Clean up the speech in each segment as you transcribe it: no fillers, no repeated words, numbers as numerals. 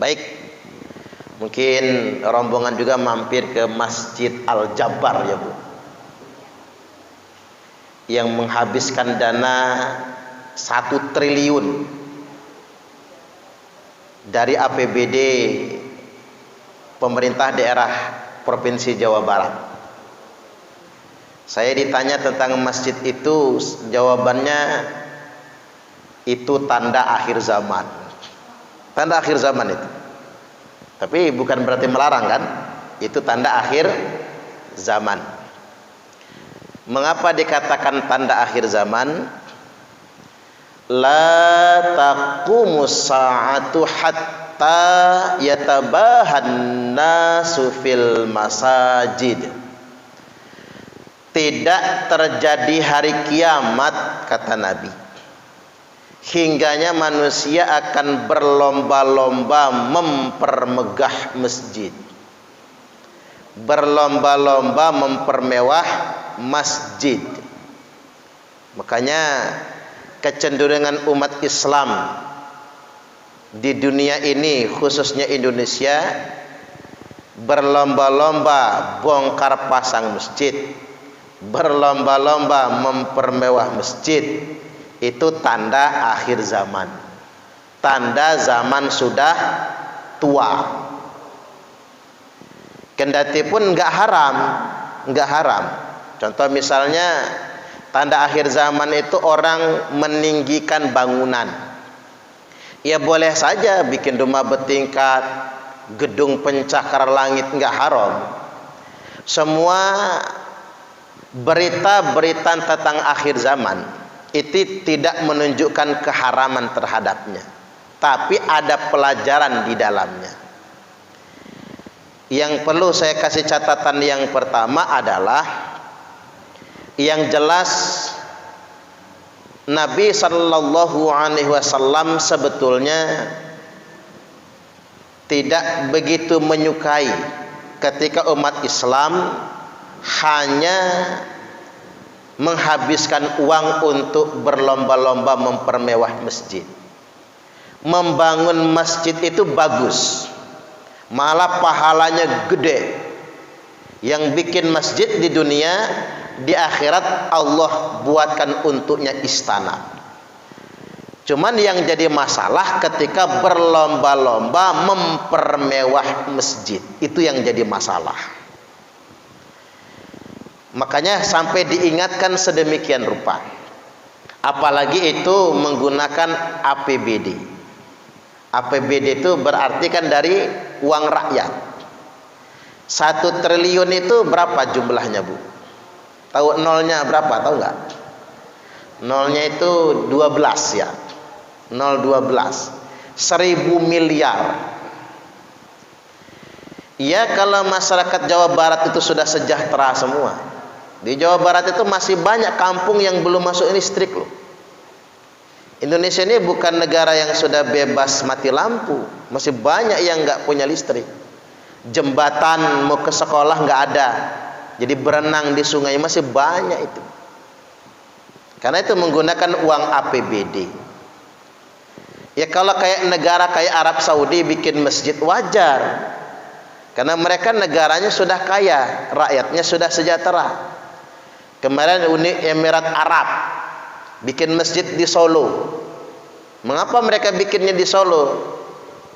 Baik, mungkin rombongan juga mampir ke Masjid Al-Jabar ya Bu, yang menghabiskan dana 1 triliun dari APBD pemerintah daerah Provinsi Jawa Barat. Saya ditanya tentang masjid itu, jawabannya itu tanda akhir zaman. Tanda akhir zaman itu. Tapi bukan berarti melarang kan? Itu tanda akhir zaman. Mengapa dikatakan tanda akhir zaman? La taqumus sa'atu hatta yatabahan nasu fil masajid. Tidak terjadi hari kiamat, kata Nabi, hingganya manusia akan berlomba-lomba mempermegah masjid, berlomba-lomba mempermewah masjid. Makanya kecenderungan umat Islam di dunia ini, khususnya Indonesia, berlomba-lomba bongkar pasang masjid, berlomba-lomba mempermewah masjid. Itu tanda akhir zaman, tanda zaman sudah tua. Kendati pun nggak haram. Contoh misalnya tanda akhir zaman itu orang meninggikan bangunan. Ya boleh saja bikin rumah bertingkat, gedung pencakar langit, nggak haram. Semua berita-berita tentang akhir zaman itu tidak menunjukkan keharaman terhadapnya, tapi ada pelajaran di dalamnya. Yang perlu saya kasih catatan yang pertama adalah, yang jelas Nabi Sallallahu Alaihi Wasallam sebetulnya tidak begitu menyukai ketika umat Islam hanya menghabiskan uang untuk berlomba-lomba mempermewah masjid. Membangun masjid itu bagus, malah pahalanya gede. Yang bikin masjid di dunia, di akhirat Allah buatkan untuknya istana. Cuman yang jadi masalah ketika berlomba-lomba mempermewah masjid, itu yang jadi masalah. Makanya sampai diingatkan sedemikian rupa, apalagi itu menggunakan APBD. APBD itu berarti kan dari uang rakyat. 1 triliun itu berapa jumlahnya Bu? Tahu nolnya berapa? Tahu nggak? Nolnya itu 12 ya. 012. 1000 miliar. Ya kalau masyarakat Jawa Barat itu sudah sejahtera semua. Di Jawa Barat itu masih banyak kampung yang belum masuk listrik loh. Indonesia ini bukan negara yang sudah bebas mati lampu, masih banyak yang nggak punya listrik. Jembatan mau ke sekolah nggak ada, jadi berenang di sungai masih banyak itu. Karena itu menggunakan uang APBD. Ya kalau kayak negara kayak Arab Saudi bikin masjid wajar, karena mereka negaranya sudah kaya, rakyatnya sudah sejahtera. Kemarin Uni Emirat Arab bikin masjid di Solo. Mengapa mereka bikinnya di Solo?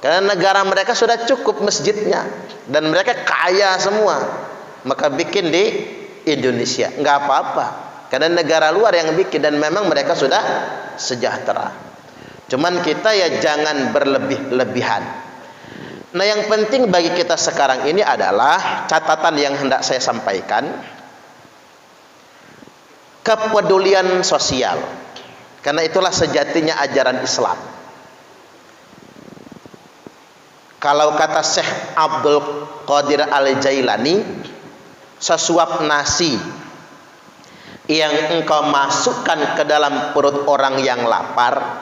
Karena negara mereka sudah cukup masjidnya dan mereka kaya semua. Maka bikin di Indonesia, nggak apa-apa. Karena negara luar yang bikin dan memang mereka sudah sejahtera. Cuman kita ya jangan berlebih-lebihan. Nah yang penting bagi kita sekarang ini adalah catatan yang hendak saya sampaikan. Kepedulian sosial, karena itulah sejatinya ajaran Islam. Kalau kata Syekh Abdul Qadir Al-Jailani, sesuap nasi yang engkau masukkan ke dalam perut orang yang lapar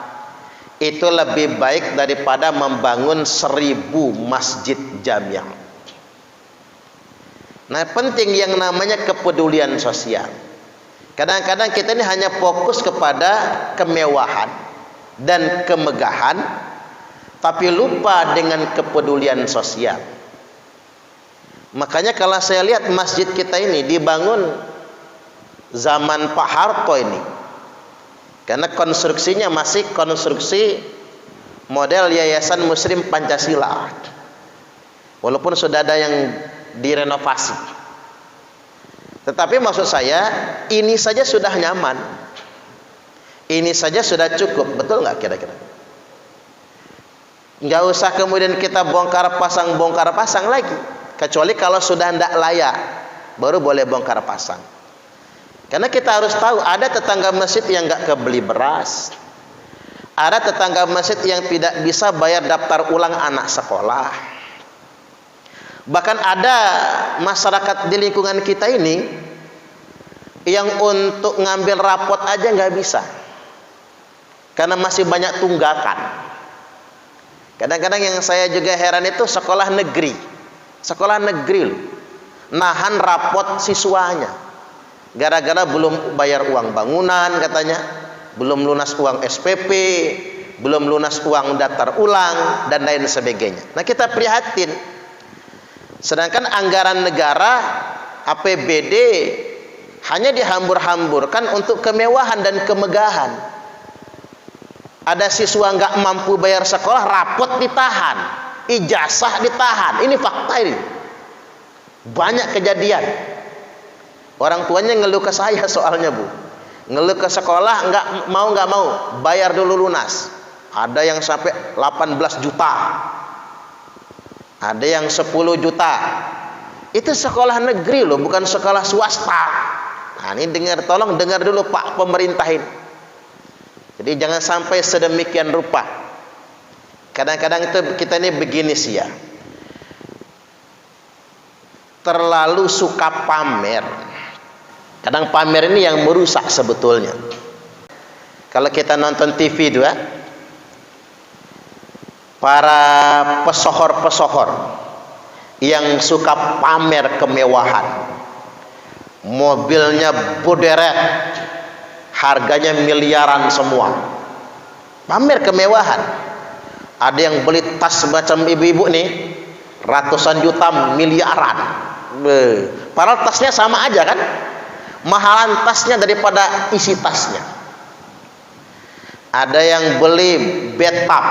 itu lebih baik daripada membangun 1000 masjid jamiah. Nah penting yang namanya kepedulian sosial. Kadang-kadang kita ini hanya fokus kepada kemewahan dan kemegahan, tapi lupa dengan kepedulian sosial. Makanya kalau saya lihat masjid kita ini dibangun zaman Pak Harto ini, karena konstruksinya masih konstruksi model Yayasan Muslim Pancasila, walaupun sudah ada yang direnovasi. Tetapi maksud saya, ini saja sudah nyaman, ini saja sudah cukup, betul nggak kira-kira? Nggak usah kemudian kita bongkar pasang lagi, kecuali kalau sudah tidak layak, baru boleh bongkar pasang. Karena kita harus tahu, ada tetangga masjid yang nggak kebeli beras, ada tetangga masjid yang tidak bisa bayar daftar ulang anak sekolah. Bahkan ada masyarakat di lingkungan kita ini yang untuk ngambil rapot aja nggak bisa, karena masih banyak tunggakan. Kadang-kadang yang saya juga heran itu sekolah negeri loh, nahan rapot siswanya, gara-gara belum bayar uang bangunan katanya, belum lunas uang SPP, belum lunas uang daftar ulang, dan lain sebagainya. Nah, kita prihatin. Sedangkan anggaran negara APBD hanya dihambur-hamburkan untuk kemewahan dan kemegahan. Ada siswa nggak mampu bayar sekolah, rapot ditahan, ijazah ditahan. Ini fakta ini. Banyak kejadian. Orang tuanya ngeluh ke saya soalnya, Bu. Ngeluh ke sekolah, nggak mau, bayar dulu lunas. Ada yang sampai 18 juta. Ada yang 10 juta. Itu sekolah negeri loh, bukan sekolah swasta. Nah, ini tolong dengar dulu Pak pemerintah ini. Jadi jangan sampai sedemikian rupa. Kadang-kadang itu kita ini begini sih ya, terlalu suka pamer. Kadang pamer ini yang merusak sebetulnya. Kalau kita nonton TV juga, para pesohor-pesohor yang suka pamer kemewahan, mobilnya berderet, harganya miliaran semua, pamer kemewahan. Ada yang beli tas macam ibu-ibu nih, ratusan juta, miliaran. Padahal tasnya sama aja kan, mahalan tasnya daripada isi tasnya. Ada yang beli bathtub,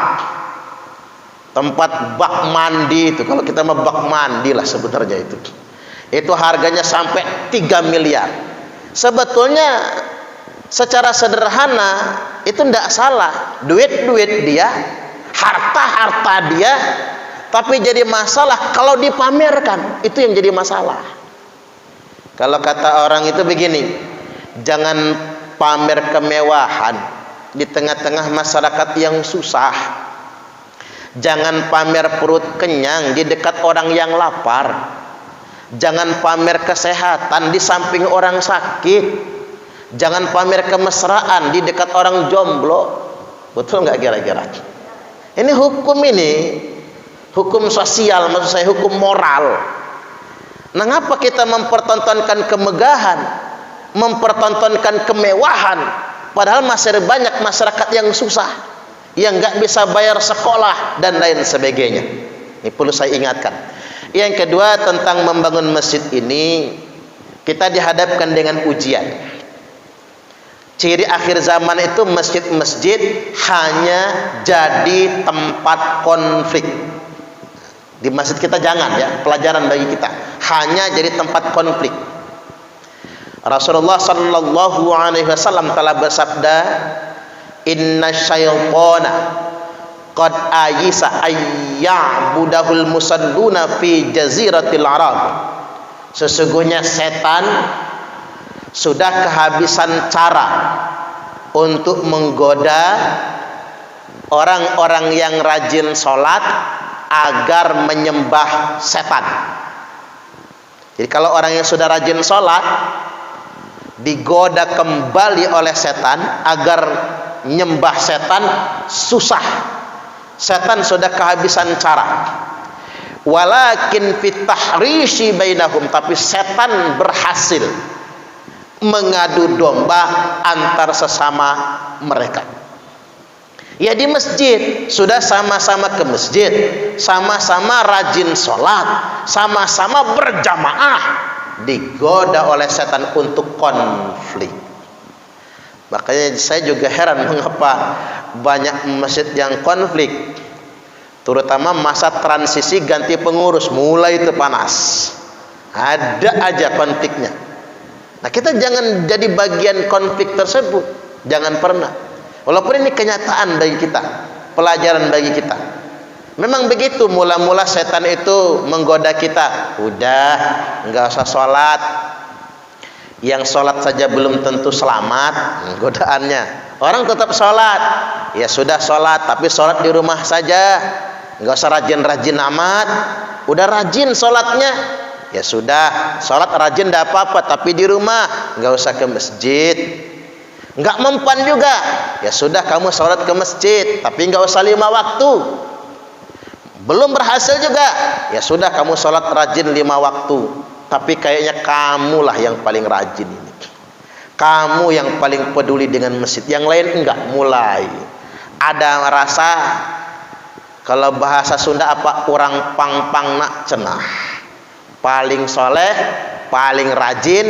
tempat bak mandi itu, kalau kita mah bak mandi lah sebenarnya itu harganya sampai 3 miliar. Sebetulnya secara sederhana itu tidak salah, duit dia, harta dia, tapi jadi masalah kalau dipamerkan, itu yang jadi masalah. Kalau kata orang itu begini, jangan pamer kemewahan di tengah-tengah masyarakat yang susah. Jangan pamer perut kenyang di dekat orang yang lapar. Jangan pamer kesehatan di samping orang sakit. Jangan pamer kemesraan di dekat orang jomblo. Betul nggak kira-kira? Ini hukum hukum sosial, maksud saya hukum moral. Nah, ngapa kita mempertontonkan kemegahan, mempertontonkan kemewahan, padahal masih banyak masyarakat yang susah, yang nggak bisa bayar sekolah dan lain sebagainya. Ini perlu saya ingatkan. Yang kedua, tentang membangun masjid ini, kita dihadapkan dengan ujian. Ciri akhir zaman itu masjid-masjid hanya jadi tempat konflik. Di masjid kita jangan ya, pelajaran bagi kita, hanya jadi tempat konflik. Rasulullah sallallahu alaihi wasallam telah bersabda, inna syaitana qad ayisa ayya'budahul musalluna fi jaziratil arab. Sesungguhnya setan sudah kehabisan cara untuk menggoda orang-orang yang rajin sholat agar menyembah setan. Jadi kalau orang yang sudah rajin sholat digoda kembali oleh setan agar nyembah setan, susah. Setan sudah kehabisan cara. Walakin fit tahrishi bainahum, tapi setan berhasil mengadu domba antar sesama mereka. Ya di masjid, sudah sama-sama ke masjid, sama-sama rajin sholat, sama-sama berjamaah, digoda oleh setan untuk konflik. Makanya saya juga heran mengapa banyak masjid yang konflik, terutama masa transisi ganti pengurus, mulai itu panas, ada aja konfliknya. Nah, kita jangan jadi bagian konflik tersebut, jangan pernah. Walaupun ini kenyataan bagi kita, pelajaran bagi kita. Memang begitu, mula-mula setan itu menggoda kita. Udah, enggak usah sholat. Yang sholat saja belum tentu selamat, godaannya. Orang tetap sholat. Ya sudah sholat, tapi sholat di rumah saja. Enggak usah rajin-rajin amat. Udah rajin sholatnya. Ya sudah, sholat rajin enggak apa-apa, tapi di rumah. Enggak usah ke masjid. Enggak mempan juga, ya sudah kamu sholat ke masjid, tapi enggak usah 5 waktu. Belum berhasil juga, ya sudah kamu sholat rajin 5 waktu, tapi kayaknya kamulah yang paling rajin ini. Kamu yang paling peduli dengan masjid, yang lain enggak. Mulai ada rasa, kalau bahasa Sunda apa, orang pang-pang nak cenah. Paling soleh, paling rajin,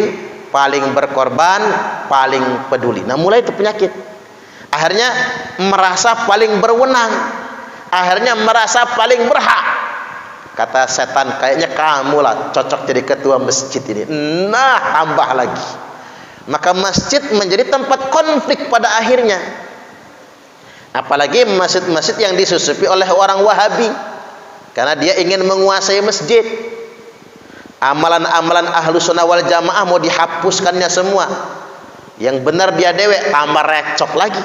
paling berkorban, paling peduli. Nah, mulai itu penyakit. Akhirnya merasa paling berwenang, akhirnya merasa paling berhak. Kata setan, kayaknya kamu lah cocok jadi ketua masjid ini. Nah, tambah lagi. Maka masjid menjadi tempat konflik pada akhirnya. Apalagi masjid-masjid yang disusupi oleh orang Wahabi, karena dia ingin menguasai masjid. Amalan-amalan ahlu sunnah wal jamaah mau dihapuskannya semua. Yang benar dia dewek, tambah recok lagi.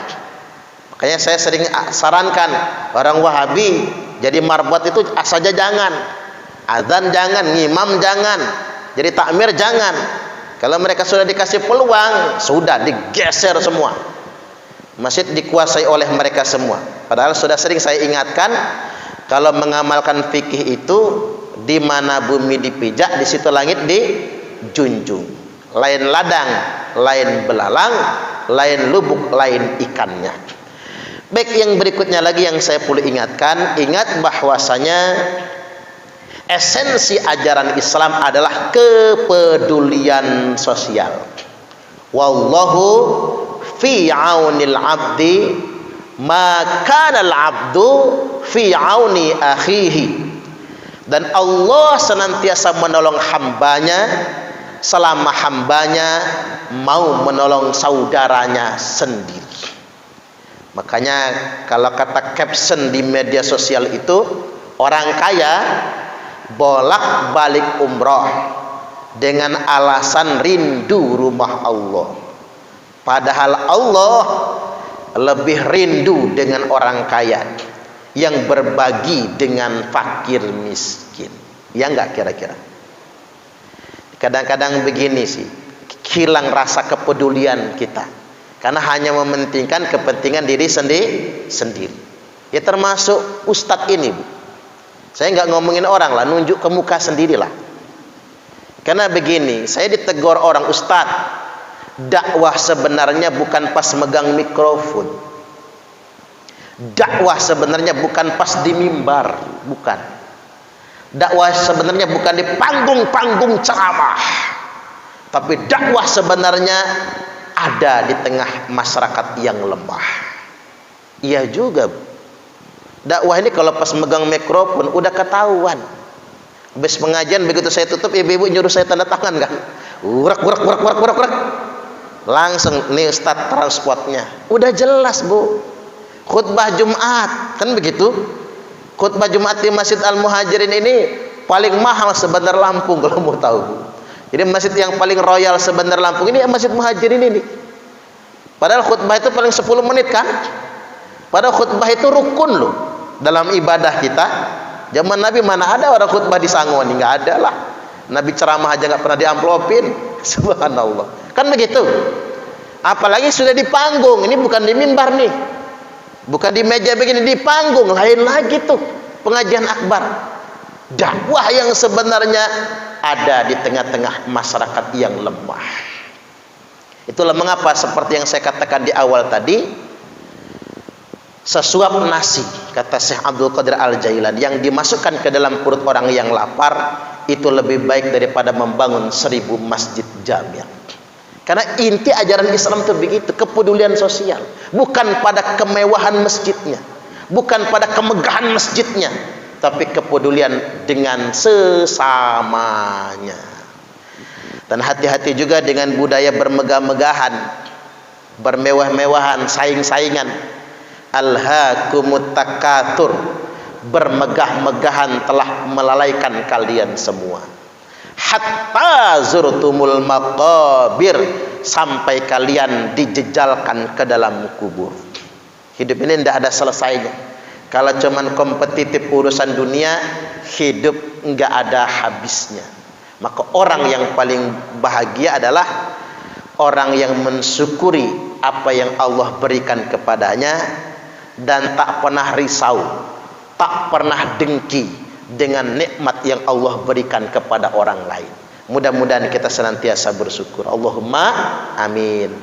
Makanya saya sering sarankan orang Wahabi jadi marbot itu saja jangan, azan jangan, ngimam jangan, jadi takmir jangan. Kalau mereka sudah dikasih peluang, sudah digeser semua. Masjid dikuasai oleh mereka semua. Padahal sudah sering saya ingatkan, kalau mengamalkan fikih itu, di mana bumi dipijak, di situ langit dijunjung. Lain ladang, lain belalang, lain lubuk, lain ikannya. Baik, yang berikutnya lagi yang saya perlu ingatkan, ingat bahwasanya esensi ajaran Islam adalah kepedulian sosial. Wallahu fi aunil abdi ma kana al abdu fi auni akhihi. Dan Allah senantiasa menolong hambanya selama hambanya mau menolong saudaranya sendiri. Makanya kalau kata caption di media sosial itu, orang kaya bolak-balik umroh dengan alasan rindu rumah Allah. Padahal Allah lebih rindu dengan orang kaya yang berbagi dengan fakir miskin. Ya enggak kira-kira? Kadang-kadang begini sih, hilang rasa kepedulian kita karena hanya mementingkan kepentingan diri sendiri. Ya termasuk ustadz ini, Bu. Saya enggak ngomongin orang lah, nunjuk ke muka sendirilah. Karena begini, saya ditegur orang, ustadz, dakwah sebenarnya bukan pas megang mikrofon. Dakwah sebenarnya bukan pas di mimbar, bukan. Dakwah sebenarnya bukan di panggung-panggung ceramah, tapi dakwah sebenarnya ada di tengah masyarakat yang lemah. Iya juga, Bu. Dakwah ini kalau pas megang mikrofon udah ketahuan. Habis pengajian begitu saya tutup, ibu-ibu nyuruh saya tanda tangan kan. Urak. Langsung nih Ustadz transportnya. Udah jelas, Bu. Khutbah Jumat, kan begitu? Khutbah Jumat di Masjid Al-Muhajirin ini paling mahal sebentar Lampung kalau mau tahu. Jadi masjid yang paling royal sebentar Lampung ini Masjid Muhajirin ini. Padahal khutbah itu paling 10 menit kan? Padahal khutbah itu rukun loh dalam ibadah kita. Zaman Nabi mana ada orang khutbah di Sangoni? Nggak ada lah. Nabi ceramah aja nggak pernah diamplopin. Subhanallah. Kan begitu? Apalagi sudah di panggung. Ini bukan di mimbar nih. Bukan di meja begini, di panggung. Lain lagi tuh pengajian akbar. Dakwah yang sebenarnya ada di tengah-tengah masyarakat yang lemah. Itulah mengapa seperti yang saya katakan di awal tadi, sesuap nasi, kata Syekh Abdul Qadir Al-Jailani, yang dimasukkan ke dalam perut orang yang lapar itu lebih baik daripada membangun 1000 masjid jami'. Karena inti ajaran Islam itu begitu, kepedulian sosial, bukan pada kemewahan masjidnya, bukan pada kemegahan masjidnya, tapi kepedulian dengan sesamanya. Dan hati-hati juga dengan budaya bermegah-megahan, bermewah-mewahan, saing-saingan. Alhaakumut takatsur, bermegah-megahan telah melalaikan kalian semua. Hatta zurtumul maqabir, sampai kalian dijejalkan ke dalam kubur. Hidup ini tidak ada selesainya. Kalau cuman kompetitif urusan dunia, hidup enggak ada habisnya. Maka orang yang paling bahagia adalah orang yang mensyukuri apa yang Allah berikan kepadanya dan tak pernah risau, tak pernah dengki dengan nikmat yang Allah berikan kepada orang lain. Mudah-mudahan kita senantiasa bersyukur. Allahumma amin.